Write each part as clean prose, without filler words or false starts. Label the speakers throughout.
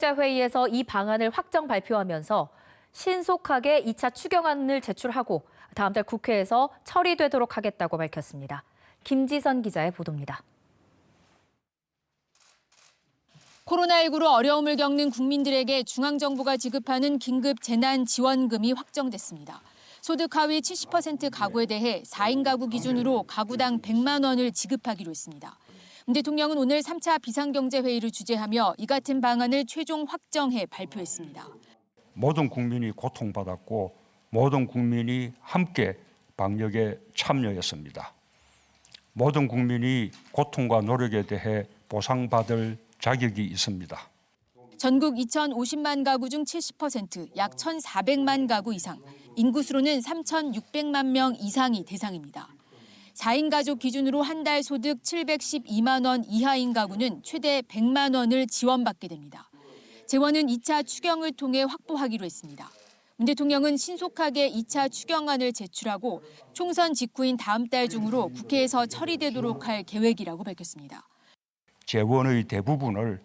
Speaker 1: 회의에서 이 방안을 확정 발표하면서 신속하게 2차 추경안을 제출하고 다음 달 국회에서 처리되도록 하겠다고 밝혔습니다. 김지선 기자의 보도입니다.
Speaker 2: 코로나19로 어려움을 겪는 국민들에게 중앙정부가 지급하는 긴급 재난지원금이 확정됐습니다. 소득 하위 70% 가구에 대해 4인 가구 기준으로 가구당 100만 원을 지급하기로 했습니다. 문 대통령은 오늘 3차 비상경제회의를 주재하며 이 같은 방안을 최종 확정해 발표했습니다.
Speaker 3: 모든 국민이 고통받았고 모든 국민이 함께 방역에 참여했습니다. 모든 국민이 고통과 노력에 대해 보상받을 자격이 있습니다.
Speaker 2: 전국 2,050만 가구 중 70%, 약 1,400만 가구 이상, 인구수로는 3,600만 명 이상이 대상입니다. 4인 가족 기준으로 한 달 소득 712만 원 이하인 가구는 최대 100만 원을 지원받게 됩니다. 재원은 2차 추경을 통해 확보하기로 했습니다. 문 대통령은 신속하게 2차 추경안을 제출하고 총선 직후인 다음 달 중으로 국회에서 처리되도록 할 계획이라고 밝혔습니다.
Speaker 3: 재원의 대부분을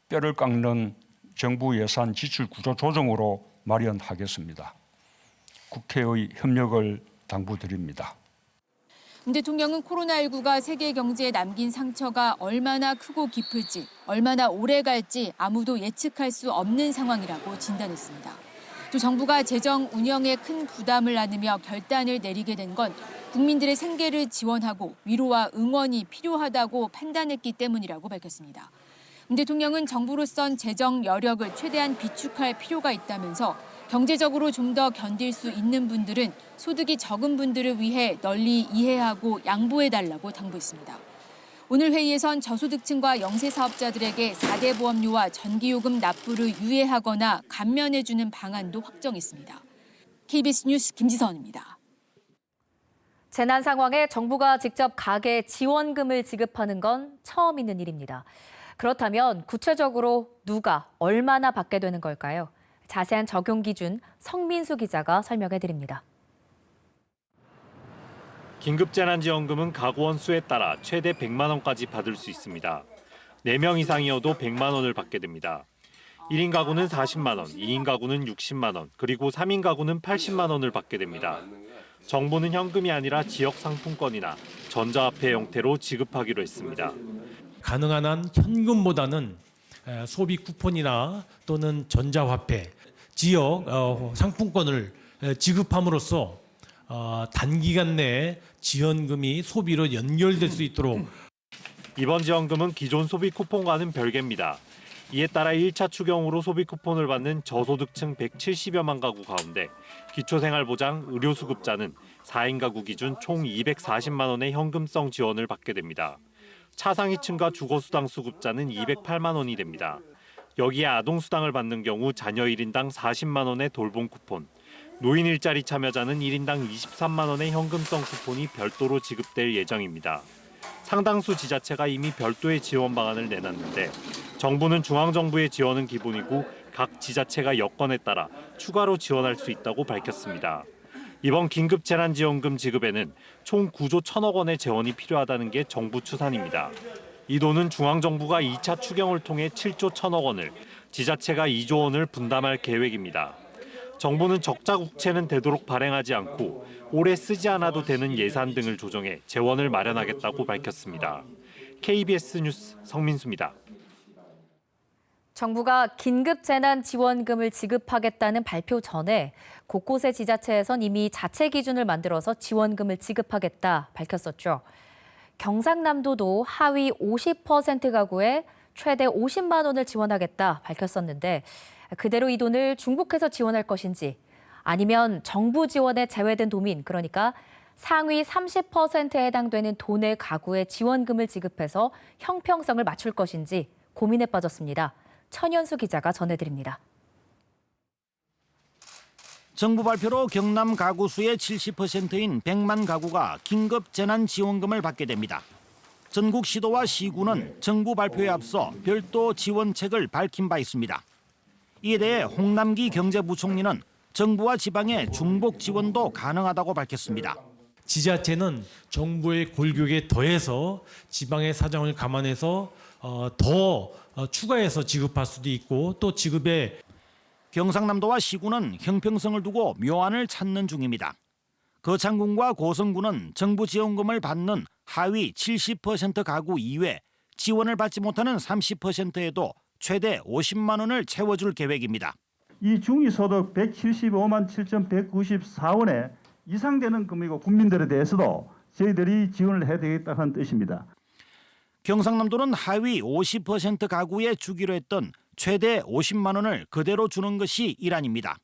Speaker 3: 뼈를 깎는 정부 예산 지출 구조 조정으로 마련하겠습니다. 국회의 협력을 당부드립니다.
Speaker 2: 문 대통령은 코로나19가 세계 경제에 남긴 상처가 얼마나 크고 깊을지, 얼마나 오래 갈지 아무도 예측할 수 없는 상황이라고 진단했습니다. 또 정부가 재정 운영에 큰 부담을 안으며 결단을 내리게 된 건 국민들의 생계를 지원하고 위로와 응원이 필요하다고 판단했기 때문이라고 밝혔습니다. 문 대통령은 정부로선 재정 여력을 최대한 비축할 필요가 있다면서 경제적으로 좀 더 견딜 수 있는 분들은 소득이 적은 분들을 위해 널리 이해하고 양보해달라고 당부했습니다. 오늘 회의에선 저소득층과 영세사업자들에게 4대 보험료와 전기요금 납부를 유예하거나 감면해주는 방안도 확정했습니다. KBS 뉴스 김지선입니다.
Speaker 1: 재난 상황에 정부가 직접 가계 지원금을 지급하는 건 처음 있는 일입니다. 그렇다면 구체적으로 누가 얼마나 받게 되는 걸까요? 자세한 적용 기준 성민수 기자가 설명해 드립니다.
Speaker 4: 긴급재난지원금은 가구 원수에 따라 최대 100만 원까지 받을 수 있습니다. 4명 이상이어도 100만 원을 받게 됩니다. 1인 가구는 40만 원, 2인 가구는 60만 원, 그리고 3인 가구는 80만 원을 받게 됩니다. 정부는 현금이 아니라 지역 상품권이나 전자화폐 형태로 지급하기로 했습니다.
Speaker 5: 가능한 한 현금보다는 소비 쿠폰이나 또는 전자화폐, 지역 상품권을 지급함으로써 단기간 내에 지원금이 소비로 연결될 수 있도록.
Speaker 4: 이번 지원금은 기존 소비 쿠폰과는 별개입니다. 이에 따라 1차 추경으로 소비 쿠폰을 받는 저소득층 170여만 가구 가운데 기초생활보장 의료수급자는 4인 가구 기준 총 240만 원의 현금성 지원을 받게 됩니다. 차상위층과 주거수당 수급자는 208만 원이 됩니다. 여기에 아동수당을 받는 경우 자녀 1인당 40만 원의 돌봄 쿠폰, 노인 일자리 참여자는 1인당 23만 원의 현금성 쿠폰이 별도로 지급될 예정입니다. 상당수 지자체가 이미 별도의 지원 방안을 내놨는데 정부는 중앙정부의 지원은 기본이고 각 지자체가 여건에 따라 추가로 지원할 수 있다고 밝혔습니다. 이번 긴급재난지원금 지급에는 총 9조 1천억 원의 재원이 필요하다는 게 정부 추산입니다. 이 돈은 중앙정부가 2차 추경을 통해 7조 1천억 원을, 지자체가 2조 원을 분담할 계획입니다. 정부는 적자 국채는 되도록 발행하지 않고 올해 쓰지 않아도 되는 예산 등을 조정해 재원을 마련하겠다고 밝혔습니다. KBS 뉴스 성민수입니다.
Speaker 1: 정부가 긴급재난지원금을 지급하겠다는 발표 전에 곳곳의 지자체에선 이미 자체 기준을 만들어서 지원금을 지급하겠다 밝혔었죠. 경상남도도 하위 50% 가구에 최대 50만 원을 지원하겠다 밝혔었는데 그대로 이 돈을 중복해서 지원할 것인지 아니면 정부 지원에 제외된 도민, 그러니까 상위 30%에 해당되는 도내 가구에 지원금을 지급해서 형평성을 맞출 것인지 고민에 빠졌습니다. 천연수 기자가 전해드립니다.
Speaker 6: 정부 발표로 경남 가구 수의 70%인 100만 가구가 긴급 재난지원금을 받게 됩니다. 전국 시도와 시구는 정부 발표에 앞서 별도 지원책을 밝힌 바 있습니다. 이에 대해 홍남기 경제부총리는 정부와 지방의 중복 지원도 가능하다고 밝혔습니다.
Speaker 5: 지자체는 정부의 골격에 더해서 지방의 사정을 감안해서 더 추가해서 지급할 수도 있고 또 지급에
Speaker 6: 경상남도와 시군은 형평성을 두고 묘안을 찾는 중입니다. 거창군과 고성군은 정부 지원금을 받는 하위 70% 가구 이외 지원을 받지 못하는 30%에도 최대 50만 원을 채워줄 계획입니다.
Speaker 7: 이 중위소득 175만 7,194원에 이상 되는 금이고 국민들에 대해서도 저희들이 지원을 해야 되겠다는 뜻입니다.
Speaker 6: 경상남도는 하위 50% 가구에 주기로 했던 최대 50만 원을 그대로 주는 것이 일환입니다.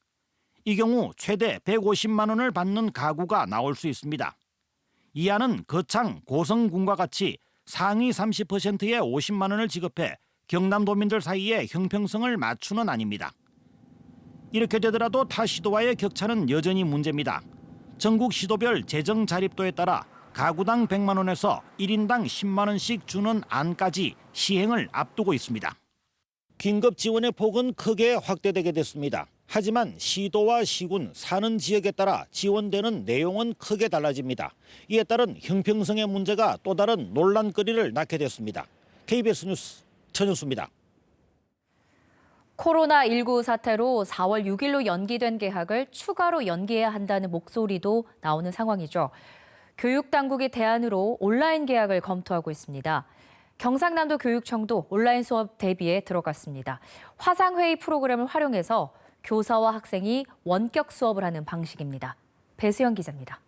Speaker 6: 이 경우 최대 150만 원을 받는 가구가 나올 수 있습니다. 이 안은 거창, 고성군과 같이 상위 30%의 50만 원을 지급해 경남도민들 사이에 형평성을 맞추는 안입니다. 이렇게 되더라도 타 시도와의 격차는 여전히 문제입니다. 전국 시도별 재정 자립도에 따라 가구당 100만 원에서 1인당 10만 원씩 주는 안까지 시행을 앞두고 있습니다. 긴급 지원의 폭은 크게 확대되게 됐습니다. 하지만 시도와 시군, 사는 지역에 따라 지원되는 내용은 크게 달라집니다. 이에 따른 형평성의 문제가 또 다른 논란거리를 낳게 됐습니다. KBS 뉴스 전현수입니다.
Speaker 1: 코로나19 사태로 4월 6일로 연기된 개학을 추가로 연기해야 한다는 목소리도 나오는 상황이죠. 교육당국이 대안으로 온라인 개학을 검토하고 있습니다. 경상남도 교육청도 온라인 수업 대비에 들어갔습니다. 화상회의 프로그램을 활용해서 교사와 학생이 원격 수업을 하는 방식입니다. 배수영 기자입니다.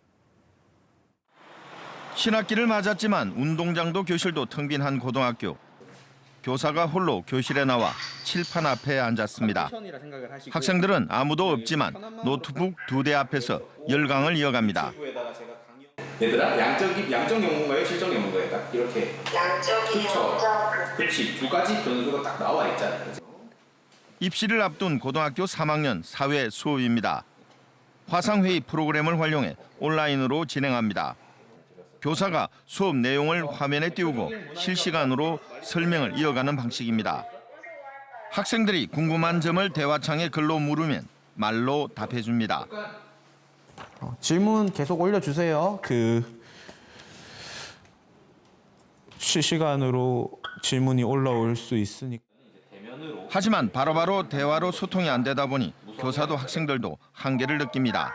Speaker 8: 신학기를 맞았지만 운동장도 교실도 텅 빈 한 고등학교. 교사가 홀로 교실에 나와 칠판 앞에 앉았습니다. 학생들은 아무도 없지만 노트북 2대 앞에서 열강을 이어갑니다.
Speaker 9: 얘들아, 양적 연구인가요? 실적 연구인가요? 딱 이렇게 양적이요. 그렇지. 두 가지 변수가 딱 나와 있잖아요.
Speaker 8: 입시를 앞둔 고등학교 3학년 사회 수업입니다. 화상회의 프로그램을 활용해 온라인으로 진행합니다. 교사가 수업 내용을 화면에 띄우고 실시간으로 설명을 이어가는 방식입니다. 학생들이 궁금한 점을 대화창에 글로 물으면 말로 답해줍니다.
Speaker 10: 질문 계속 올려주세요. 실시간으로 질문이 올라올 수 있으니까.
Speaker 8: 하지만 바로바로 대화로 소통이 안 되다 보니 교사도 학생들도 한계를 느낍니다.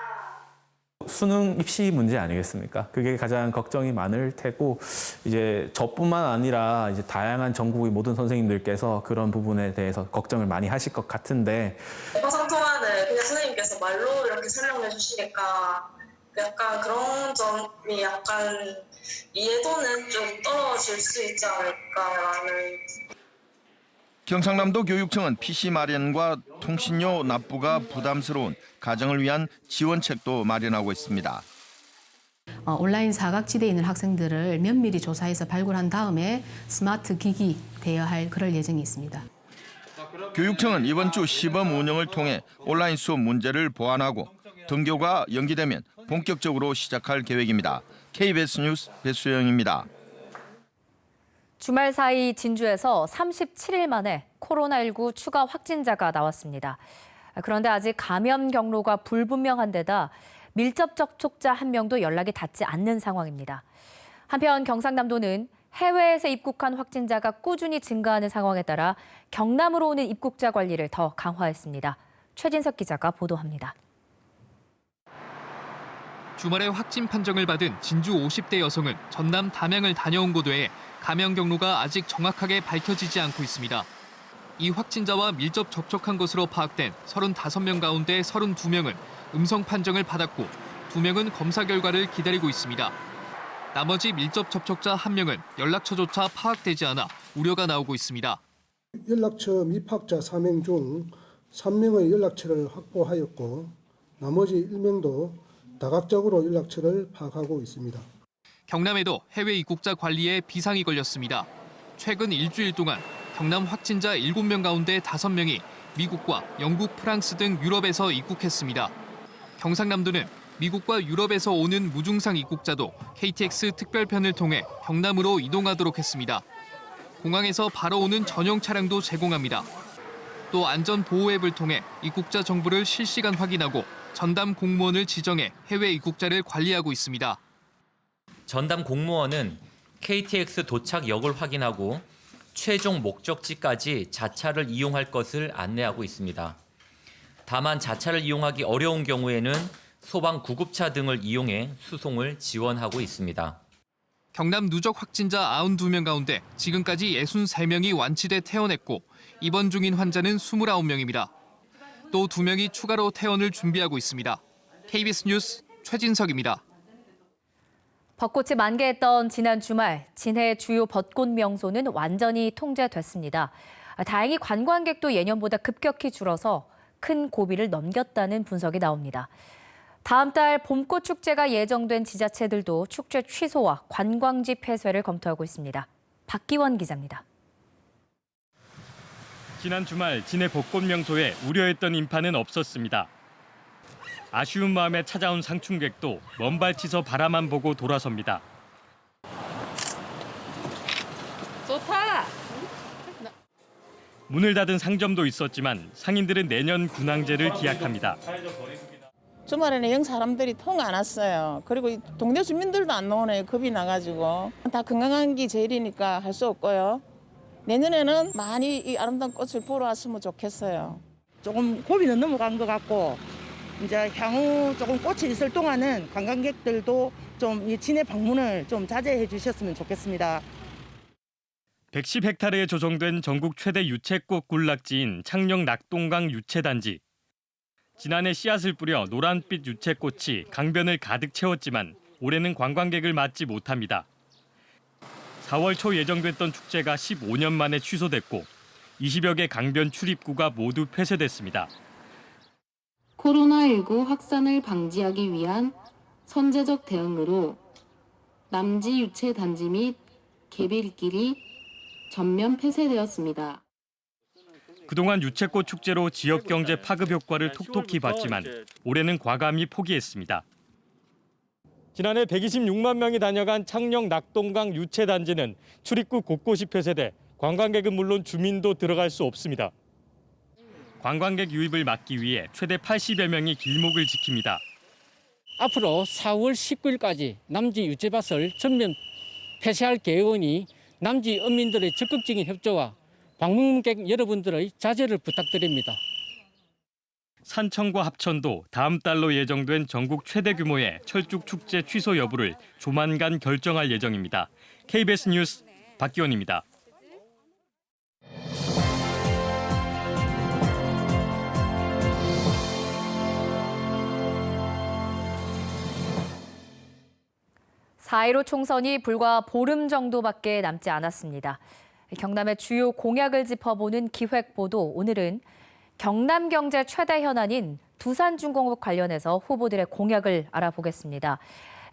Speaker 10: 수능 입시 문제 아니겠습니까? 그게 가장 걱정이 많을 테고 이제 저뿐만 아니라 이제 다양한 전국의 모든 선생님들께서 그런 부분에 대해서 걱정을 많이 하실 것 같은데
Speaker 11: 화상 통화는 그냥 선생님께서 말로 이렇게 설명해 주시니까 약간 그런 점이 약간 이해도는 좀 떨어질 수 있지 않을까라는.
Speaker 8: 경상남도 교육청은 PC 마련과 통신료 납부가 부담스러운 가정을 위한 지원책도 마련하고 있습니다.
Speaker 12: 온라인 사각지대에 있는 학생들을 면밀히 조사해서 발굴한 다음에 스마트 기기 대여할 그럴 예정이 있습니다.
Speaker 8: 교육청은 이번 주 시범 운영을 통해 온라인 수업 문제를 보완하고 등교가 연기되면 본격적으로 시작할 계획입니다. KBS 뉴스 배수영입니다.
Speaker 1: 주말 사이 진주에서 37일 만에 코로나19 추가 확진자가 나왔습니다. 그런데 아직 감염 경로가 불분명한 데다 밀접 접촉자 한 명도 연락이 닿지 않는 상황입니다. 한편 경상남도는 해외에서 입국한 확진자가 꾸준히 증가하는 상황에 따라 경남으로 오는 입국자 관리를 더 강화했습니다. 최진석 기자가 보도합니다.
Speaker 13: 주말에 확진 판정을 받은 진주 50대 여성은 전남 담양을 다녀온 고도에 감염 경로가 아직 정확하게 밝혀지지 않고 있습니다. 이 확진자와 밀접 접촉한 것으로 파악된 35명 가운데 32명은 음성 판정을 받았고 2명은 검사 결과를 기다리고 있습니다. 나머지 밀접 접촉자 1명은 연락처조차 파악되지 않아 우려가 나오고 있습니다.
Speaker 14: 연락처 미파악자 4명 중 3명의 연락처를 확보하였고 나머지 1명도 다각적으로 연락처를 파악하고 있습니다.
Speaker 13: 경남에도 해외 입국자 관리에 비상이 걸렸습니다. 최근 일주일 동안 경남 확진자 7명 가운데 5명이 미국과 영국, 프랑스 등 유럽에서 입국했습니다. 경상남도는 미국과 유럽에서 오는 무증상 입국자도 KTX 특별편을 통해 경남으로 이동하도록 했습니다. 공항에서 바로 오는 전용 차량도 제공합니다. 또 안전보호 앱을 통해 입국자 정보를 실시간 확인하고 전담 공무원을 지정해 해외 입국자를 관리하고 있습니다.
Speaker 15: 전담 공무원은 KTX 도착역을 확인하고 최종 목적지까지 자차를 이용할 것을 안내하고 있습니다. 다만 자차를 이용하기 어려운 경우에는 소방 구급차 등을 이용해 수송을 지원하고 있습니다.
Speaker 13: 경남 누적 확진자 92명 가운데 지금까지 63명이 완치돼 퇴원했고 입원 중인 환자는 29명입니다. 또 2명이 추가로 퇴원을 준비하고 있습니다. KBS 뉴스 최진석입니다.
Speaker 1: 벚꽃이 만개했던 지난 주말, 진해 주요 벚꽃 명소는 완전히 통제됐습니다. 다행히 관광객도 예년보다 급격히 줄어서 큰 고비를 넘겼다는 분석이 나옵니다. 다음 달 봄꽃 축제가 예정된 지자체들도 축제 취소와 관광지 폐쇄를 검토하고 있습니다. 박기원 기자입니다.
Speaker 16: 지난 주말 진해 벚꽃 명소에 우려했던 인파는 없었습니다. 아쉬운 마음에 찾아온 상춘객도 먼발치서 바라만 보고 돌아섭니다.
Speaker 17: 좋다.
Speaker 16: 문을 닫은 상점도 있었지만 상인들은 내년 군항제를 기약합니다.
Speaker 17: 주말에는 영 사람들이 통 안 왔어요. 그리고 동네 주민들도 안 나오네요. 겁이 나가지고. 다 건강한 게 제일이니까 할 수 없고요. 내년에는 많이 이 아름다운 꽃을 보러 왔으면 좋겠어요.
Speaker 18: 조금 고비는 넘어간 것 같고 이제 향후 조금 꽃이 있을 동안은 관광객들도 좀 이 진해 방문을 좀 자제해 주셨으면 좋겠습니다.
Speaker 16: 110헥타르에 조성된 전국 최대 유채꽃 군락지인 창녕 낙동강 유채단지. 지난해 씨앗을 뿌려 노란빛 유채꽃이 강변을 가득 채웠지만 올해는 관광객을 맞지 못합니다. 4월 초 예정됐던 축제가 15년 만에 취소됐고 20여 개 강변 출입구가 모두 폐쇄됐습니다.
Speaker 19: 코로나19 확산을 방지하기 위한 선제적 대응으로 남지 유채 단지 및 개빌길이 전면 폐쇄되었습니다.
Speaker 16: 그동안 유채꽃 축제로 지역 경제 파급 효과를 톡톡히 봤지만 올해는 과감히 포기했습니다. 지난해 126만 명이 다녀간 창녕 낙동강 유채단지는 출입구 곳곳이 폐쇄돼 관광객은 물론 주민도 들어갈 수 없습니다. 관광객 유입을 막기 위해 최대 80여 명이 길목을 지킵니다.
Speaker 20: 앞으로 4월 19일까지 남지 유채밭을 전면 폐쇄할 계획이니 남지 어민들의 적극적인 협조와 방문객 여러분들의 자제를 부탁드립니다.
Speaker 16: 산청과 합천도 다음 달로 예정된 전국 최대 규모의 철쭉 축제 취소 여부를 조만간 결정할 예정입니다. KBS 뉴스 박기원입니다.
Speaker 1: (4.15) 총선이 불과 보름 정도밖에 남지 않았습니다. 경남의 주요 공약을 짚어보는 기획보도, 오늘은 경남 경제 최대 현안인 두산중공업 관련해서 후보들의 공약을 알아보겠습니다.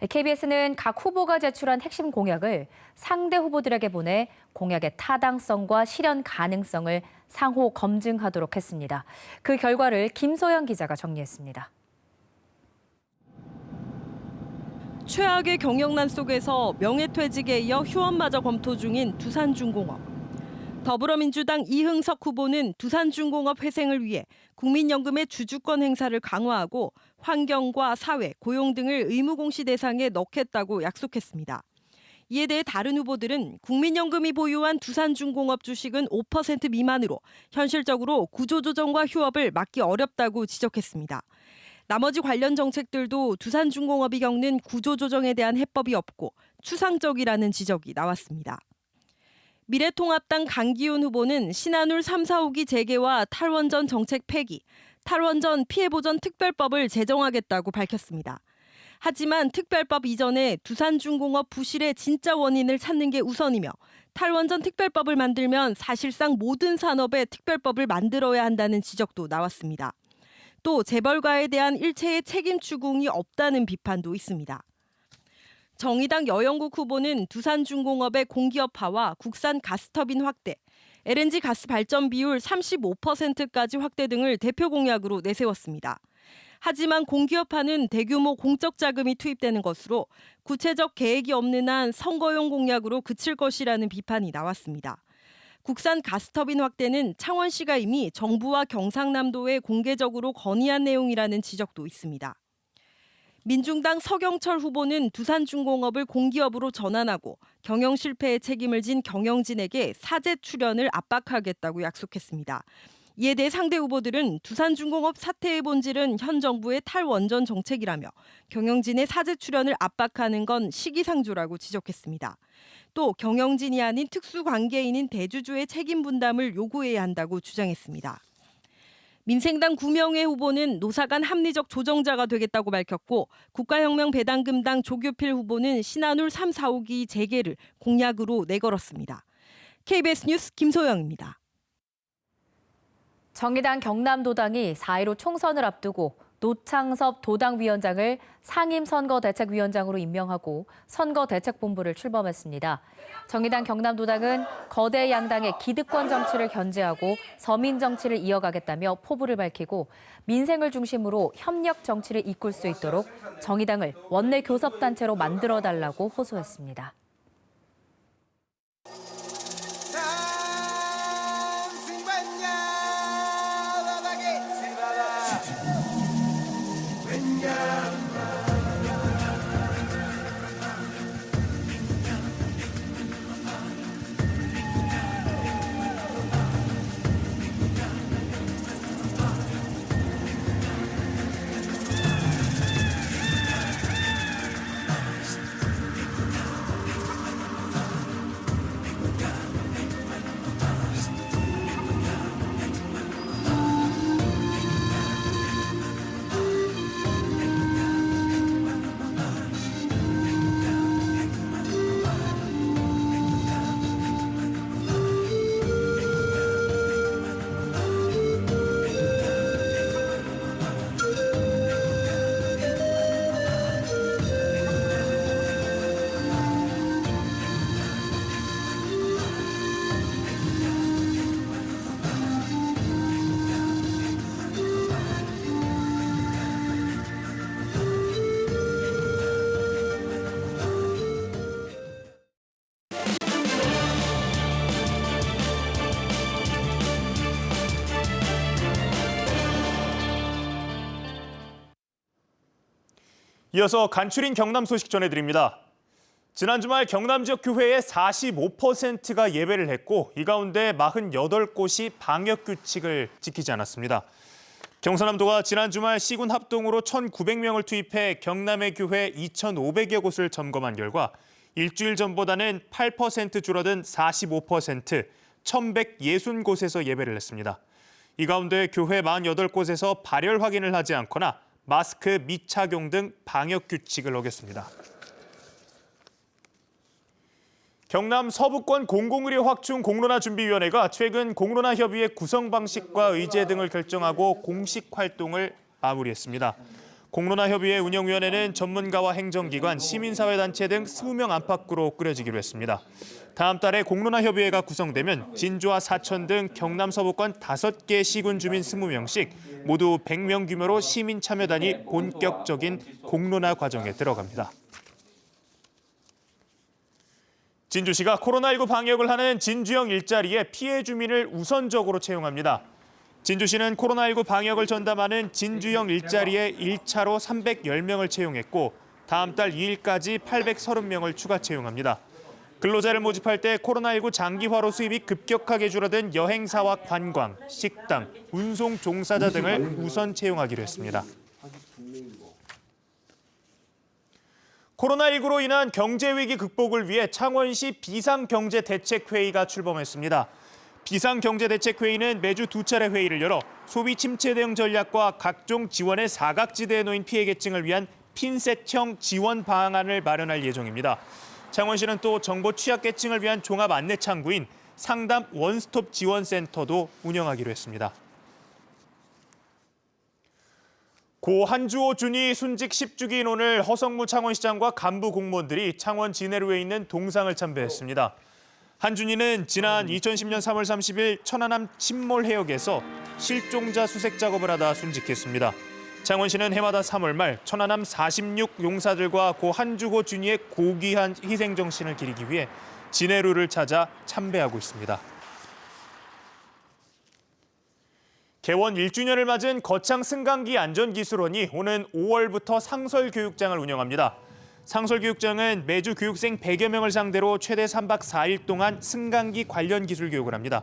Speaker 1: KBS는 각 후보가 제출한 핵심 공약을 상대 후보들에게 보내 공약의 타당성과 실현 가능성을 상호 검증하도록 했습니다. 그 결과를 김소영 기자가 정리했습니다.
Speaker 21: 최악의 경영난 속에서 명예퇴직에 이어 휴업마저 검토 중인 두산중공업. 더불어민주당 이흥석 후보는 두산중공업 회생을 위해 국민연금의 주주권 행사를 강화하고 환경과 사회, 고용 등을 의무공시 대상에 넣겠다고 약속했습니다. 이에 대해 다른 후보들은 국민연금이 보유한 두산중공업 주식은 5% 미만으로 현실적으로 구조조정과 휴업을 막기 어렵다고 지적했습니다. 나머지 관련 정책들도 두산중공업이 겪는 구조조정에 대한 해법이 없고 추상적이라는 지적이 나왔습니다. 미래통합당 강기훈 후보는 신한울 3, 4호기 재개와 탈원전 정책 폐기, 탈원전 피해보전 특별법을 제정하겠다고 밝혔습니다. 하지만 특별법 이전에 두산중공업 부실의 진짜 원인을 찾는 게 우선이며 탈원전 특별법을 만들면 사실상 모든 산업에 특별법을 만들어야 한다는 지적도 나왔습니다. 또 재벌가에 대한 일체의 책임 추궁이 없다는 비판도 있습니다. 정의당 여영국 후보는 두산중공업의 공기업화와 국산 가스터빈 확대, LNG 가스 발전 비율 35%까지 확대 등을 대표 공약으로 내세웠습니다. 하지만 공기업화는 대규모 공적 자금이 투입되는 것으로 구체적 계획이 없는 한 선거용 공약으로 그칠 것이라는 비판이 나왔습니다. 국산 가스터빈 확대는 창원시가 이미 정부와 경상남도에 공개적으로 건의한 내용이라는 지적도 있습니다. 민중당 서경철 후보는 두산중공업을 공기업으로 전환하고 경영 실패의 책임을 진 경영진에게 사죄 출연을 압박하겠다고 약속했습니다. 이에 대해 상대 후보들은 두산중공업 사태의 본질은 현 정부의 탈원전 정책이라며 경영진의 사죄 출연을 압박하는 건 시기상조라고 지적했습니다. 또 경영진이 아닌 특수관계인인 대주주의 책임 분담을 요구해야 한다고 주장했습니다. 민생당 구명회 후보는 노사 간 합리적 조정자가 되겠다고 밝혔고 국가혁명 배당금당 조교필 후보는 신한울 3, 4호기 재개를 공약으로 내걸었습니다. KBS 뉴스 김소영입니다.
Speaker 1: 정의당 경남도당이 4.15 총선을 앞두고 노창섭 도당위원장을 상임선거대책위원장으로 임명하고 선거대책본부를 출범했습니다. 정의당 경남도당은 거대 양당의 기득권 정치를 견제하고 서민 정치를 이어가겠다며 포부를 밝히고 민생을 중심으로 협력 정치를 이끌 수 있도록 정의당을 원내 교섭단체로 만들어달라고 호소했습니다.
Speaker 3: 이어서 간추린 경남 소식 전해드립니다. 지난 주말 경남 지역 교회의 45%가 예배를 했고 이 가운데 48곳이 방역 규칙을 지키지 않았습니다. 경상남도가 지난 주말 시군 합동으로 1,900명을 투입해 경남의 교회 2,500여 곳을 점검한 결과 일주일 전보다는 8% 줄어든 45%, 1,160곳에서 예배를 했습니다. 이 가운데 교회 48곳에서 발열 확인을 하지 않거나 마스크 미착용 등 방역 규칙을 어겼습니다. 경남 서부권 공공의료 확충 공론화 준비위원회가 최근 공론화 협의회 구성 방식과 의제 등을 결정하고 공식 활동을 마무리했습니다. 공론화 협의회 운영위원회는 전문가와 행정기관, 시민사회단체 등 20명 안팎으로 꾸려지기로 했습니다. 다음 달에 공론화 협의회가 구성되면 진주와 사천 등 경남 서부권 5개 시군 주민 20명씩 모두 100명 규모로 시민 참여단이 본격적인 공론화 과정에 들어갑니다. 진주시가 코로나19 방역을 하는 진주형 일자리에 피해 주민을 우선적으로 채용합니다. 진주시는 코로나19 방역을 전담하는 진주형 일자리에 1차로 310명을 채용했고 다음 달 2일까지 830명을 추가 채용합니다. 근로자를 모집할 때 코로나19 장기화로 수입이 급격하게 줄어든 여행사와 관광, 식당, 운송 종사자 등을 우선 채용하기로 했습니다. 코로나19로 인한 경제위기 극복을 위해 창원시 비상경제대책회의가 출범했습니다. 비상경제대책회의는 매주 2차례 회의를 열어 소비 침체 대응 전략과 각종 지원의 사각지대에 놓인 피해계층을 위한 핀셋형 지원 방안을 마련할 예정입니다. 창원시는 또 정보 취약계층을 위한 종합 안내 창구인 상담 원스톱 지원센터도 운영하기로 했습니다. 고 한주호 준이 순직 10주기인 오늘 허성무 창원시장과 간부 공무원들이 창원 진해로에 있는 동상을 참배했습니다. 한준이는 지난 2010년 3월 30일 천안함 침몰 해역에서 실종자 수색 작업을 하다 순직했습니다. 창원시는 해마다 3월 말 천안함 46 용사들과 고 한주호 준이의 고귀한 희생 정신을 기리기 위해 진해로를 찾아 참배하고 있습니다. 개원 1주년을 맞은 거창 승강기 안전기술원이 오는 5월부터 상설교육장을 운영합니다. 상설교육장은 매주 교육생 100여 명을 상대로 최대 3박 4일 동안 승강기 관련 기술 교육을 합니다.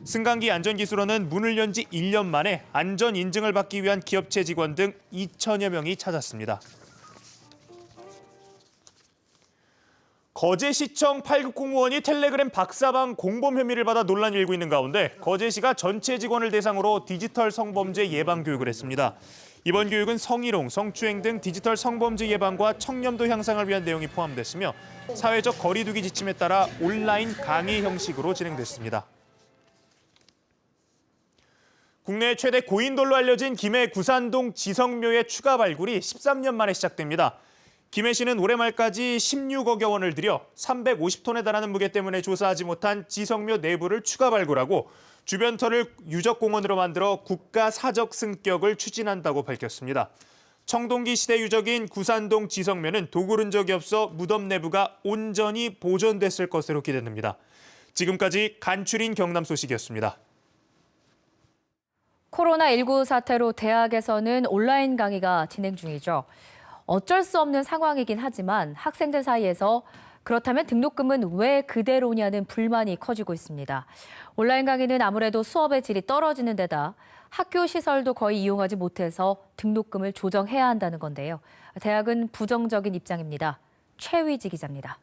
Speaker 3: 승강기 안전기술원은 문을 연 지 1년 만에 안전 인증을 받기 위한 기업체 직원 등 2천여 명이 찾았습니다. 거제시청 8급 공무원이 텔레그램 박사방 공범 혐의를 받아 논란이 일고 있는 가운데 거제시가 전체 직원을 대상으로 디지털 성범죄 예방 교육을 했습니다. 이번 교육은 성희롱, 성추행 등 디지털 성범죄 예방과 청렴도 향상을 위한 내용이 포함됐으며 사회적 거리 두기 지침에 따라 온라인 강의 형식으로 진행됐습니다. 국내 최대 고인돌로 알려진 김해 구산동 지성묘의 추가 발굴이 13년 만에 시작됩니다. 김해 씨는 올해 말까지 16억여 원을 들여 350톤에 달하는 무게 때문에 조사하지 못한 지성묘 내부를 추가 발굴하고 주변 터를 유적공원으로 만들어 국가 사적 승격을 추진한다고 밝혔습니다. 청동기 시대 유적인 구산동 지성묘는 도굴 흔적이 없어 무덤 내부가 온전히 보존됐을 것으로 기대됩니다. 지금까지 간추린 경남 소식이었습니다.
Speaker 1: 코로나19 사태로 대학에서는 온라인 강의가 진행 중이죠. 어쩔 수 없는 상황이긴 하지만 학생들 사이에서 그렇다면 등록금은 왜 그대로냐는 불만이 커지고 있습니다. 온라인 강의는 아무래도 수업의 질이 떨어지는 데다 학교 시설도 거의 이용하지 못해서 등록금을 조정해야 한다는 건데요. 대학은 부정적인 입장입니다. 최위지 기자입니다.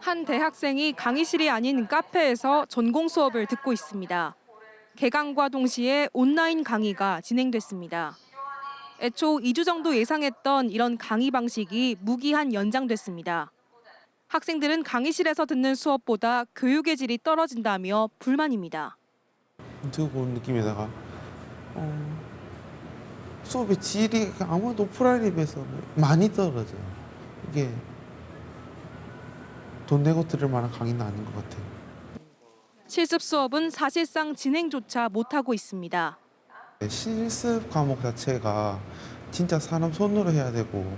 Speaker 21: 한 대학생이 강의실이 아닌 카페에서 전공 수업을 듣고 있습니다. 개강과 동시에 온라인 강의가 진행됐습니다. 애초 2주 정도 예상했던 이런 강의 방식이 무기한 연장됐습니다. 학생들은 강의실에서 듣는 수업보다 교육의 질이 떨어진다며 불만입니다.
Speaker 2: 유튜브 보는 느낌에다가 수업의 질이 아무래도 오프라인에 비해서 많이 떨어져요. 이게 돈 내고 들을 만한 강의는 아닌 것 같아요.
Speaker 21: 실습 수업은 사실상 진행조차 못하고 있습니다.
Speaker 2: 실습 과목 자체가 진짜 사람 손으로 해야 되고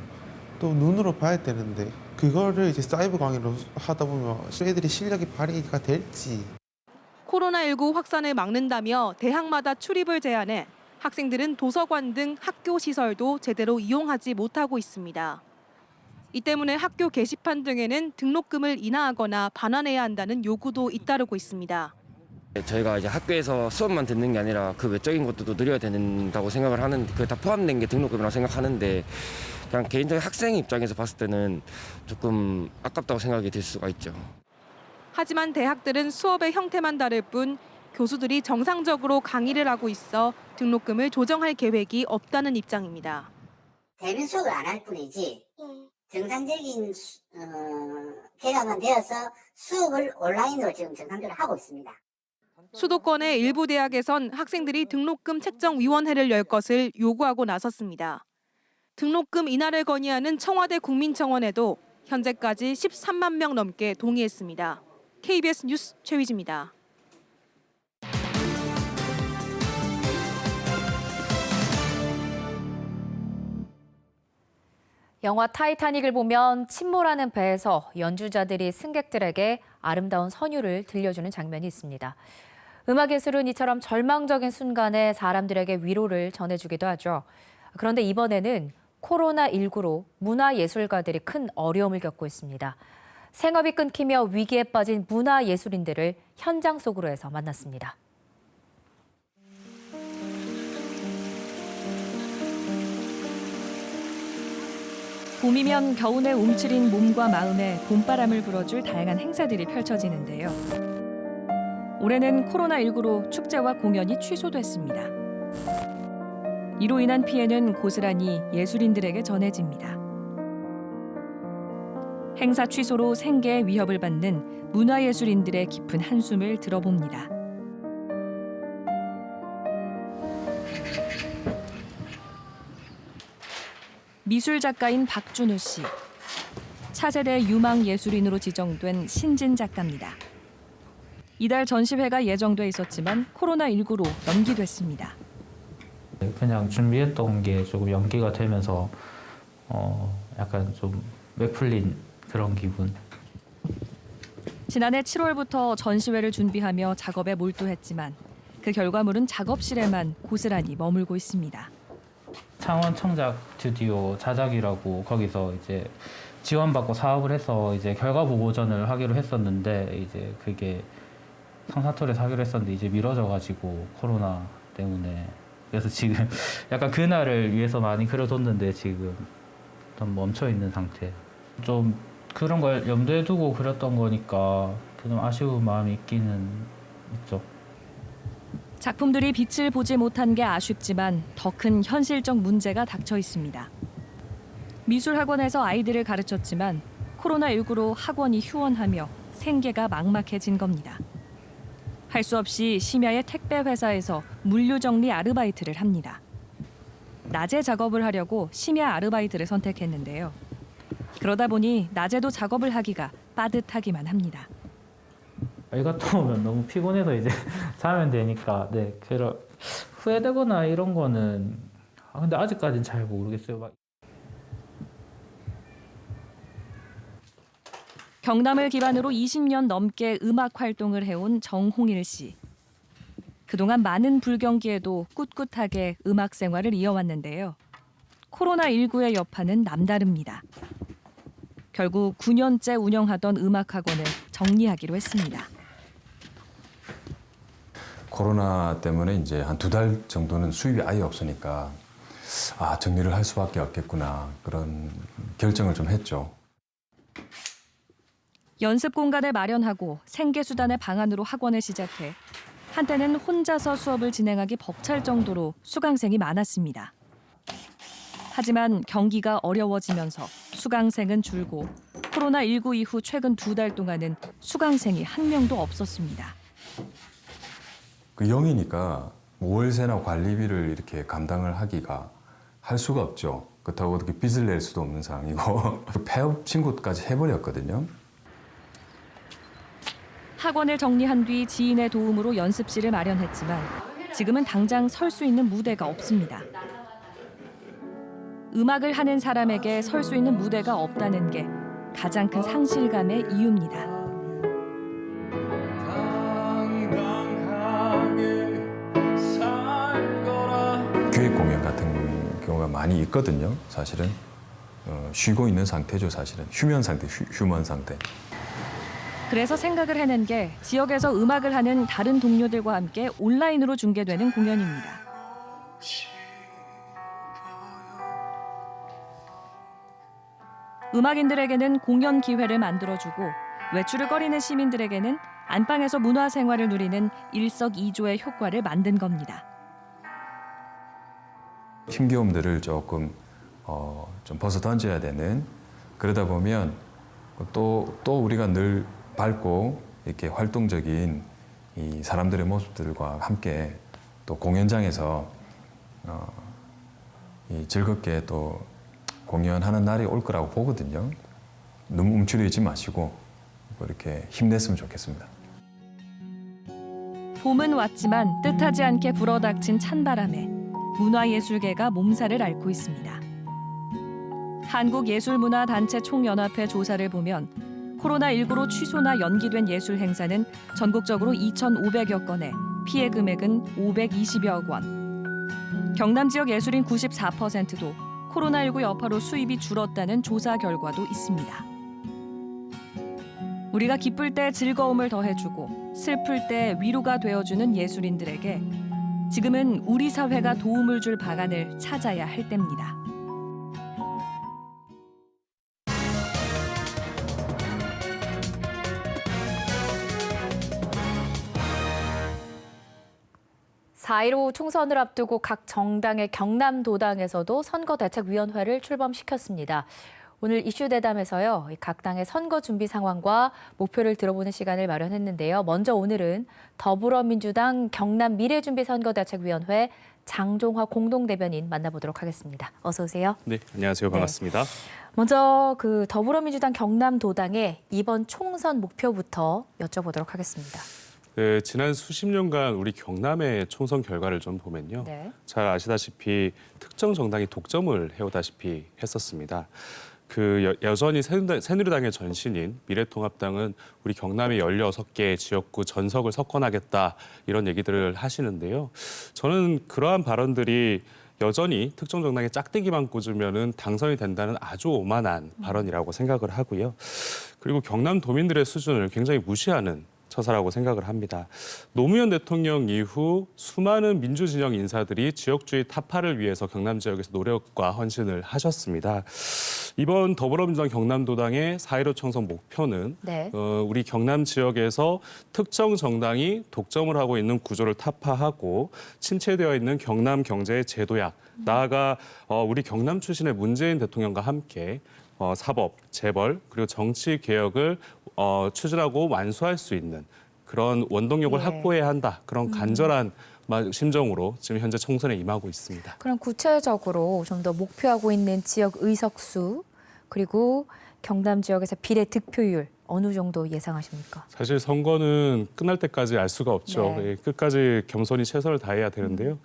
Speaker 2: 또 눈으로 봐야 되는데 그거를 이제 사이버 강의로 하다 보면 애들이 실력이 발휘가 될지.
Speaker 21: 코로나19 확산을 막는다며 대학마다 출입을 제한해 학생들은 도서관 등 학교 시설도 제대로 이용하지 못하고 있습니다. 이 때문에 학교 게시판 등에는 등록금을 인하하거나 반환해야 한다는 요구도 잇따르고 있습니다.
Speaker 22: 저희가 이제 학교에서 수업만 듣는 게 아니라 그 외적인 것도 누려야 된다고 생각을 하는데 그게 다 포함된 게 등록금이라고 생각하는데 그냥 개인적인 학생 입장에서 봤을 때는 조금 아깝다고 생각이 들 수가 있죠.
Speaker 21: 하지만 대학들은 수업의 형태만 다를 뿐 교수들이 정상적으로 강의를 하고 있어 등록금을 조정할 계획이 없다는 입장입니다.
Speaker 23: 대면 수업을 안 할 뿐이지 정상적인 개강은 되어서 수업을 온라인으로 지금 정상적으로 하고 있습니다.
Speaker 21: 수도권의 일부 대학에선 학생들이 등록금 책정위원회를 열 것을 요구하고 나섰습니다. 등록금 인하를 건의하는 청와대 국민청원에도 현재까지 13만 명 넘게 동의했습니다. KBS 뉴스 최위지입니다.
Speaker 1: 영화 타이타닉을 보면 침몰하는 배에서 연주자들이 승객들에게 아름다운 선율을 들려주는 장면이 있습니다. 음악예술은 이처럼 절망적인 순간에 사람들에게 위로를 전해주기도 하죠. 그런데 이번에는 코로나19로 문화예술가들이 큰 어려움을 겪고 있습니다. 생업이 끊기며 위기에 빠진 문화예술인들을 현장 속으로 해서 만났습니다.
Speaker 21: 봄이면 겨울에 움츠린 몸과 마음에 봄바람을 불어줄 다양한 행사들이 펼쳐지는데요. 올해는 코로나19로 축제와 공연이 취소됐습니다. 이로 인한 피해는 고스란히 예술인들에게 전해집니다. 행사 취소로 생계에 위협을 받는 문화예술인들의 깊은 한숨을 들어봅니다. 미술 작가인 박준우 씨. 차세대 유망 예술인으로 지정된 신진 작가입니다. 이달 전시회가 예정돼 있었지만 코로나19로 연기됐습니다.
Speaker 24: 그냥 준비했던 게 조금 연기가 되면서 약간 좀 왜 풀린 그런 기분.
Speaker 21: 지난해 7월부터 전시회를 준비하며 작업에 몰두했지만 그 결과물은 작업실에만 고스란히 머물고 있습니다.
Speaker 24: 창원 청작 스튜디오 자작이라고 거기서 이제 지원받고 사업을 해서 이제 결과 보고전을 하기로 했었는데 이제 그게 성사토에서 하기로 했었는데 이제 미뤄져가지고 코로나 때문에 그래서 지금 약간 그날을 위해서 많이 그려뒀는데 지금 좀 멈춰 있는 상태. 좀 그런 걸 염두에 두고 그렸던 거니까 좀 아쉬운 마음이 있기는 있죠.
Speaker 21: 작품들이 빛을 보지 못한 게 아쉽지만 더 큰 현실적 문제가 닥쳐 있습니다. 미술학원에서 아이들을 가르쳤지만 코로나19로 학원이 휴원하며 생계가 막막해진 겁니다. 할 수 없이 심야의 택배 회사에서 물류 정리 아르바이트를 합니다. 낮에 작업을 하려고 심야 아르바이트를 선택했는데요. 그러다 보니 낮에도 작업을 하기가 빠듯하기만 합니다.
Speaker 24: 일 갔다 오면 너무 피곤해서 이제 자면 되니까 네, 그런 후회되거나 이런 거는 근데 아직까지는 잘 모르겠어요.
Speaker 21: 경남을 기반으로 20년 넘게 음악 활동을 해온 정홍일 씨. 그동안 많은 불경기에도 꿋꿋하게 음악 생활을 이어왔는데요. 코로나19의 여파는 남다릅니다. 결국 9년째 운영하던 음악학원을 정리하기로 했습니다.
Speaker 4: 코로나 때문에 이제 한 2달 정도는 수입이 아예 없으니까 정리를 할 수밖에 없겠구나 그런 결정을 좀 했죠.
Speaker 21: 연습 공간을 마련하고 생계 수단의 방안으로 학원을 시작해 한때는 혼자서 수업을 진행하기 벅찰 정도로 수강생이 많았습니다. 하지만 경기가 어려워지면서 수강생은 줄고 코로나19 이후 최근 2달 동안은 수강생이 한 명도 없었습니다.
Speaker 4: 그 0이니까 월세나 관리비를 이렇게 감당을 하기가 할 수가 없죠. 그렇다고 어떻게 빚을 낼 수도 없는 상황이고 폐업 신고까지 해버렸거든요.
Speaker 21: 학원을 정리한 뒤 지인의 도움으로 연습실을 마련했지만 지금은 당장 설 수 있는 무대가 없습니다. 음악을 하는 사람에게 설 수 있는 무대가 없다는 게 가장 큰 상실감의 이유입니다.
Speaker 4: 기획 공연 같은 경우가 많이 있거든요. 사실은 쉬고 있는 상태죠. 사실은 휴면 상태, 휴먼 상태.
Speaker 21: 그래서 생각을 해낸 게 지역에서 음악을 하는 다른 동료들과 함께 온라인으로 중계되는 공연입니다. 음악인들에게는 공연 기회를 만들어주고 외출을 꺼리는 시민들에게는 안방에서 문화생활을 누리는 일석이조의 효과를 만든 겁니다.
Speaker 4: 힘겨움들을 조금 좀 벗어 던져야 되는 그러다 보면 또 우리가 늘 밝고 이렇게 활동적인 이 사람들의 모습들과 함께 또 공연장에서 즐겁게 또 공연하는 날이 올 거라고 보거든요. 너무 움츠리지 마시고 이렇게 힘냈으면 좋겠습니다.
Speaker 21: 봄은 왔지만 뜻하지 않게 불어닥친 찬바람에 문화예술계가 몸살을 앓고 있습니다. 한국예술문화단체 총연합회 조사를 보면 코로나19로 취소나 연기된 예술 행사는 전국적으로 2,500여 건에 피해 금액은 520여억 원. 경남 지역 예술인 94%도 코로나19 여파로 수입이 줄었다는 조사 결과도 있습니다. 우리가 기쁠 때 즐거움을 더해주고 슬플 때 위로가 되어주는 예술인들에게 지금은 우리 사회가 도움을 줄 방안을 찾아야 할 때입니다.
Speaker 1: (4.15) 총선을 앞두고 각 정당의 경남도당에서도 선거대책위원회를 출범시켰습니다. 오늘 이슈 대담에서요, 각 당의 선거 준비 상황과 목표를 들어보는 시간을 마련했는데요. 먼저 오늘은 더불어민주당 경남 미래준비선거대책위원회 장종화 공동대변인 만나보도록 하겠습니다. 어서 오세요.
Speaker 5: 네, 안녕하세요. 반갑습니다.
Speaker 1: 먼저 더불어민주당 경남도당의 이번 총선 목표부터 여쭤보도록 하겠습니다.
Speaker 5: 네, 지난 수십 년간 우리 경남의 총선 결과를 좀 보면요. 잘 아시다시피 특정 정당이 독점을 해오다시피 했었습니다. 여전히 새누리당의 전신인 미래통합당은 우리 경남의 16개 지역구 전석을 석권하겠다 이런 얘기들을 하시는데요. 저는 그러한 발언들이 여전히 특정 정당의 짝대기만 꽂으면은 당선이 된다는 아주 오만한 발언이라고 생각을 하고요. 그리고 경남 도민들의 수준을 굉장히 무시하는 처사라고 생각을 합니다. 노무현 대통령 이후 수많은 민주진영 인사들이 지역주의 타파를 위해서 경남 지역에서 노력과 헌신을 하셨습니다. 이번 더불어민주당 경남도당의 4.15 총선 목표는
Speaker 1: 네.
Speaker 5: 우리 경남 지역에서 특정 정당이 독점을 하고 있는 구조를 타파하고 침체되어 있는 경남 경제의 재도약, 나아가 우리 경남 출신의 문재인 대통령과 함께 사법, 재벌, 그리고 정치 개혁을 추진하고 완수할 수 있는 그런 원동력을
Speaker 1: 예.
Speaker 5: 확보해야 한다. 그런 간절한 심정으로 지금 현재 총선에 임하고 있습니다.
Speaker 1: 그럼 구체적으로 좀 더 목표하고 있는 지역 의석수 그리고 경남 지역에서 비례 득표율 어느 정도 예상하십니까?
Speaker 5: 사실 선거는 끝날 때까지 알 수가 없죠.
Speaker 1: 네.
Speaker 5: 예, 끝까지 겸손히 최선을 다해야 되는데요.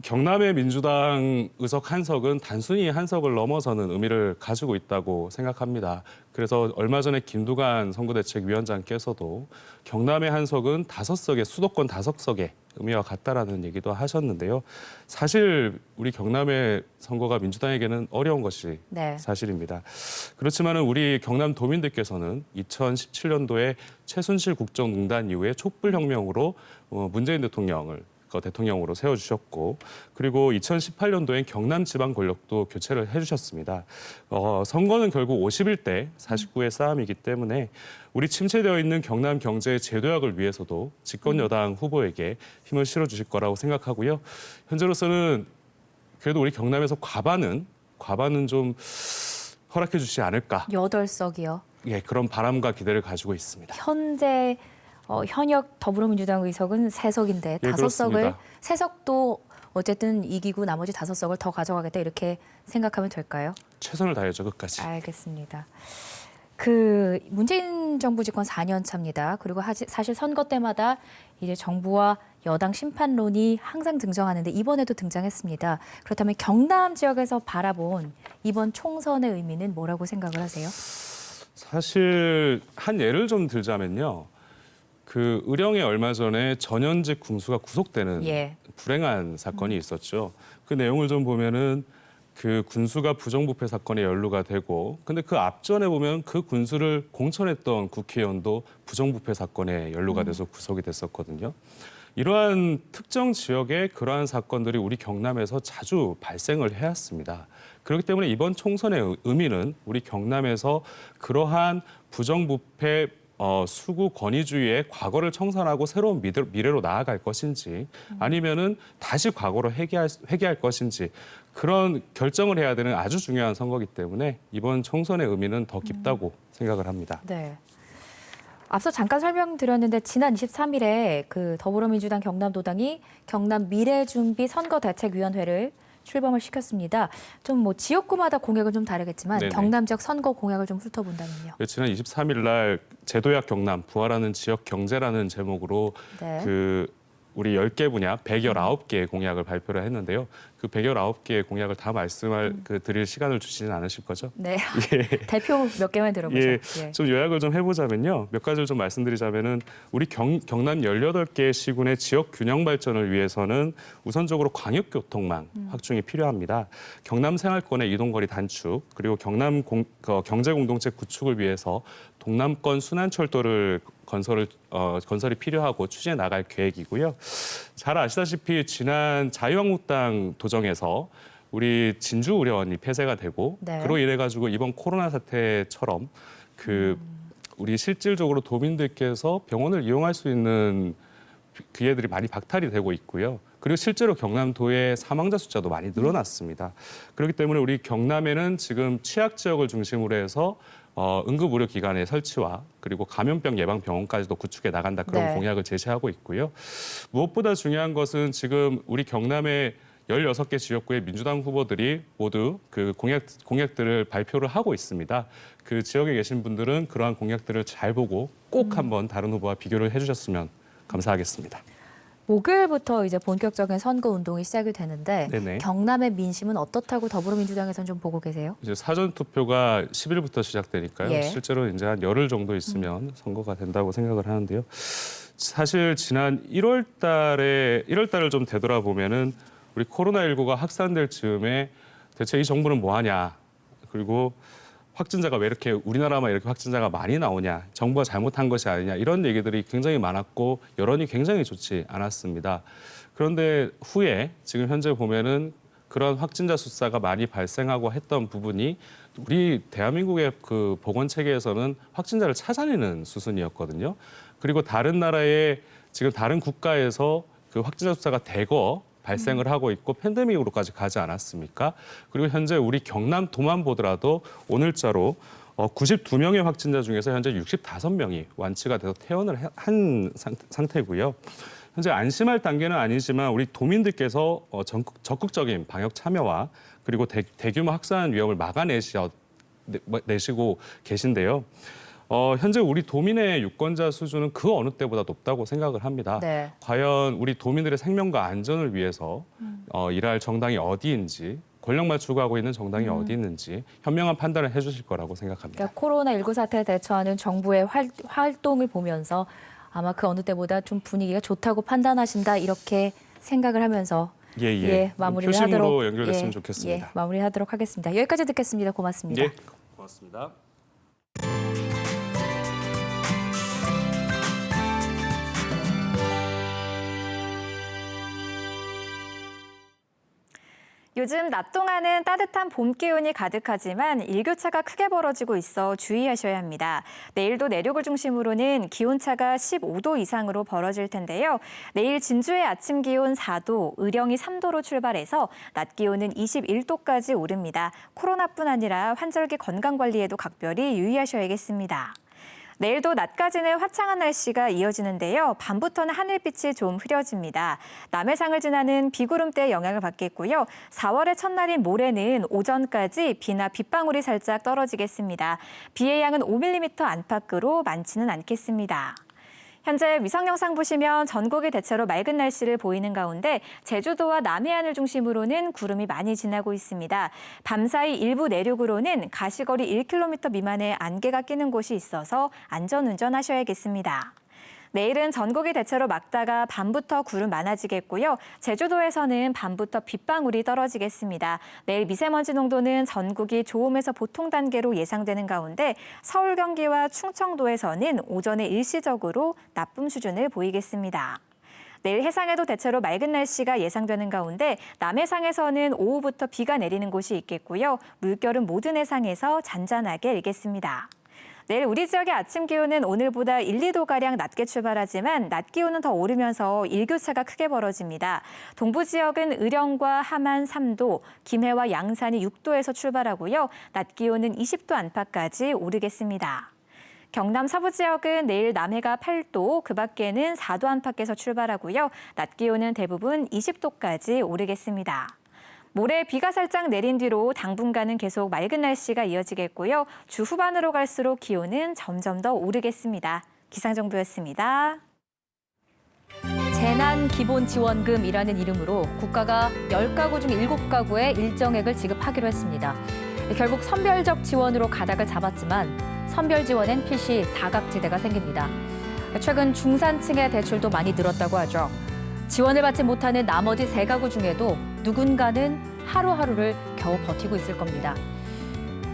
Speaker 5: 경남의 민주당 의석 한 석은 단순히 한 석을 넘어서는 의미를 가지고 있다고 생각합니다. 그래서 얼마 전에 김두관 선거대책위원장께서도 경남의 한 석은 5석의 수도권 5석의 의미와 같다라는 얘기도 하셨는데요. 사실 우리 경남의 선거가 민주당에게는 어려운 것이
Speaker 1: 네.
Speaker 5: 사실입니다. 그렇지만 우리 경남 도민들께서는 2017년도에 최순실 국정농단 이후에 촛불혁명으로 문재인 대통령으로 세워주셨고 그리고 2018년도엔 경남 지방 권력도 교체를 해주셨습니다. 선거는 결국 51대 49의 싸움이기 때문에 우리 침체되어 있는 경남 경제의 재도약을 위해서도 집권 여당 후보에게 힘을 실어주실 거라고 생각하고요. 현재로서는 그래도 우리 경남에서 과반은 좀 허락해 주시지 않을까.
Speaker 1: 8석이요.
Speaker 5: 예, 그런 바람과 기대를 가지고 있습니다.
Speaker 1: 현재 현역 더불어민주당 의석은 3석인데
Speaker 5: 예,
Speaker 1: 5석을
Speaker 5: 그렇습니다.
Speaker 1: 3석도 어쨌든 이기고 나머지 5석을 더 가져가겠다 이렇게 생각하면 될까요?
Speaker 5: 최선을 다해야죠, 끝까지.
Speaker 1: 알겠습니다. 문재인 정부 집권 4년 차입니다. 그리고 사실 선거 때마다 이제 정부와 여당 심판론이 항상 등장하는데 이번에도 등장했습니다. 그렇다면 경남 지역에서 바라본 이번 총선의 의미는 뭐라고 생각을 하세요?
Speaker 5: 사실 한 예를 좀 들자면요. 의령에 얼마 전에 전현직 군수가 구속되는
Speaker 1: 예.
Speaker 5: 불행한 사건이 있었죠. 그 내용을 좀 보면은 그 군수가 부정부패 사건에 연루가 되고 근데 그 앞전에 보면 그 군수를 공천했던 국회의원도 부정부패 사건에 연루가 돼서 구속이 됐었거든요. 이러한 특정 지역의 그러한 사건들이 우리 경남에서 자주 발생을 해왔습니다. 그렇기 때문에 이번 총선의 의미는 우리 경남에서 그러한 부정부패 수구 권위주의의 과거를 청산하고 새로운 미래로 나아갈 것인지 아니면은 다시 과거로 회귀할 것인지 그런 결정을 해야 되는 아주 중요한 선거이기 때문에 이번 총선의 의미는 더 깊다고 생각을 합니다.
Speaker 1: 네. 앞서 잠깐 설명드렸는데 지난 23일에 더불어민주당 경남도당이 경남 미래준비 선거대책위원회를 출범을 시켰습니다. 좀 지역구마다 공약은 좀 다르겠지만
Speaker 5: 네네.
Speaker 1: 경남 지역 선거 공약을 좀 훑어본다면요.
Speaker 5: 네, 지난 23일 날 재도약 경남 부활하는 지역 경제라는 제목으로
Speaker 1: 네.
Speaker 5: 우리 10개 분야 119개의 공약을 발표를 했는데요. 그 119개의 공약을 다 드릴 시간을 주시진 않으실 거죠?
Speaker 1: 네.
Speaker 5: 예.
Speaker 1: 대표 몇 개만 들어보죠.
Speaker 5: 예,
Speaker 1: 예.
Speaker 5: 좀 요약을 좀 해보자면요. 몇 가지를 좀 말씀드리자면은 우리 경남 18개 시군의 지역 균형 발전을 위해서는 우선적으로 광역교통망 확충이 필요합니다. 경남 생활권의 이동거리 단축 그리고 경남 경제공동체 구축을 위해서 동남권 순환철도를 건설이 필요하고 추진해 나갈 계획이고요. 잘 아시다시피 지난 자유한국당 도정에서 우리 진주 의료원이 폐쇄가 되고
Speaker 1: 네.
Speaker 5: 그로 인해 가지고 이번 코로나 사태처럼 우리 실질적으로 도민들께서 병원을 이용할 수 있는 기회들이 많이 박탈이 되고 있고요. 그리고 실제로 경남도의 사망자 숫자도 많이 늘어났습니다. 그렇기 때문에 우리 경남에는 지금 취약 지역을 중심으로 해서 응급의료기관의 설치와 그리고 감염병 예방병원까지도 구축해 나간다 그런
Speaker 1: 네.
Speaker 5: 공약을 제시하고 있고요. 무엇보다 중요한 것은 지금 우리 경남의 16개 지역구의 민주당 후보들이 모두 그 공약들을 발표를 하고 있습니다. 그 지역에 계신 분들은 그러한 공약들을 잘 보고 꼭 한번 다른 후보와 비교를 해주셨으면 감사하겠습니다.
Speaker 1: 목요일부터 이제 본격적인 선거 운동이 시작이 되는데
Speaker 5: 네네.
Speaker 1: 경남의 민심은 어떻다고 더불어민주당에서는 좀 보고 계세요?
Speaker 5: 이제 사전 투표가 10일부터 시작되니까요.
Speaker 1: 예.
Speaker 5: 실제로 이제 한 열흘 정도 있으면 선거가 된다고 생각을 하는데요. 사실 지난 1월 달을 좀 되돌아보면은 우리 코로나19가 확산될 즈음에 대체 이 정부는 뭐 하냐. 그리고 확진자가 왜 이렇게 우리나라만 이렇게 확진자가 많이 나오냐, 정부가 잘못한 것이 아니냐 이런 얘기들이 굉장히 많았고 여론이 굉장히 좋지 않았습니다. 그런데 후에 지금 현재 보면은 그런 확진자 숫자가 많이 발생하고 했던 부분이 우리 대한민국의 그 보건 체계에서는 확진자를 찾아내는 수순이었거든요. 그리고 다른 나라의 지금 다른 국가에서 그 확진자 숫자가 대거 발생을 하고 있고 팬데믹으로까지 가지 않았습니까? 그리고 현재 우리 경남도만 보더라도 오늘자로 92명의 확진자 중에서 현재 65명이 완치가 돼서 퇴원을 한 상태고요. 현재 안심할 단계는 아니지만 우리 도민들께서 적극적인 방역 참여와 그리고 대규모 확산 위험을 막아내시고 계신데요. 현재 우리 도민의 유권자 수준은 그 어느 때보다 높다고 생각을 합니다.
Speaker 1: 네.
Speaker 5: 과연 우리 도민들의 생명과 안전을 위해서 일할 정당이 어디인지, 권력만 추구하고 있는 정당이 어디 있는지 현명한 판단을 해주실 거라고 생각합니다.
Speaker 1: 그러니까 코로나19 사태에 대처하는 정부의 활동을 보면서 아마 그 어느 때보다 좀 분위기가 좋다고 판단하신다 이렇게 생각을 하면서 마무리를
Speaker 5: 표심으로
Speaker 1: 하도록
Speaker 5: 연결됐으면 좋겠습니다.
Speaker 1: 마무리하도록 하겠습니다. 여기까지 듣겠습니다. 고맙습니다.
Speaker 5: 고맙습니다.
Speaker 6: 요즘 낮 동안은 따뜻한 봄 기온이 가득하지만 일교차가 크게 벌어지고 있어 주의하셔야 합니다. 내일도 내륙을 중심으로는 기온차가 15도 이상으로 벌어질 텐데요. 내일 진주의 아침 기온 4도, 의령이 3도로 출발해서 낮 기온은 21도까지 오릅니다. 코로나뿐 아니라 환절기 건강관리에도 각별히 유의하셔야겠습니다. 내일도 낮까지는 화창한 날씨가 이어지는데요. 밤부터는 하늘빛이 좀 흐려집니다. 남해상을 지나는 비구름대의 영향을 받겠고요. 4월의 첫날인 모레는 오전까지 비나 빗방울이 살짝 떨어지겠습니다. 비의 양은 5mm 안팎으로 많지는 않겠습니다. 현재 위성 영상 보시면 전국이 대체로 맑은 날씨를 보이는 가운데 제주도와 남해안을 중심으로는 구름이 많이 지나고 있습니다. 밤사이 일부 내륙으로는 가시거리 1km 미만의 안개가 끼는 곳이 있어서 안전운전하셔야겠습니다. 내일은 전국이 대체로 맑다가 밤부터 구름 많아지겠고요. 제주도에서는 밤부터 빗방울이 떨어지겠습니다. 내일 미세먼지 농도는 전국이 좋음에서 보통 단계로 예상되는 가운데 서울, 경기와 충청도에서는 오전에 일시적으로 나쁨 수준을 보이겠습니다. 내일 해상에도 대체로 맑은 날씨가 예상되는 가운데 남해상에서는 오후부터 비가 내리는 곳이 있겠고요. 물결은 모든 해상에서 잔잔하게 일겠습니다. 내일 우리 지역의 아침 기온은 오늘보다 1, 2도가량 낮게 출발하지만 낮 기온은 더 오르면서 일교차가 크게 벌어집니다. 동부 지역은 의령과 함안 3도, 김해와 양산이 6도에서 출발하고요. 낮 기온은 20도 안팎까지 오르겠습니다. 경남 서부 지역은 내일 남해가 8도, 그 밖에는 4도 안팎에서 출발하고요. 낮 기온은 대부분 20도까지 오르겠습니다. 모레 비가 살짝 내린 뒤로 당분간은 계속 맑은 날씨가 이어지겠고요. 주 후반으로 갈수록 기온은 점점 더 오르겠습니다. 기상정보였습니다.
Speaker 1: 재난기본지원금이라는 이름으로 국가가 10가구 중 7가구에 일정액을 지급하기로 했습니다. 결국 선별적 지원으로 가닥을 잡았지만 선별 지원엔 필시 사각지대가 생깁니다. 최근 중산층의 대출도 많이 늘었다고 하죠. 지원을 받지 못하는 나머지 3가구 중에도 누군가는 하루하루를 겨우 버티고 있을 겁니다.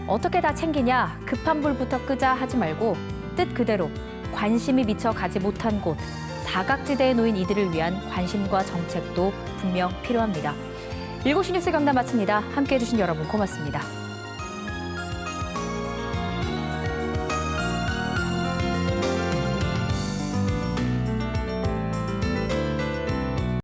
Speaker 1: 어떻게 다 챙기냐, 급한 불부터 끄자 하지 말고 뜻 그대로 관심이 미쳐 가지 못한 곳, 사각지대에 놓인 이들을 위한 관심과 정책도 분명 필요합니다. 7시 뉴스 경남 마칩니다. 함께해 주신 여러분 고맙습니다.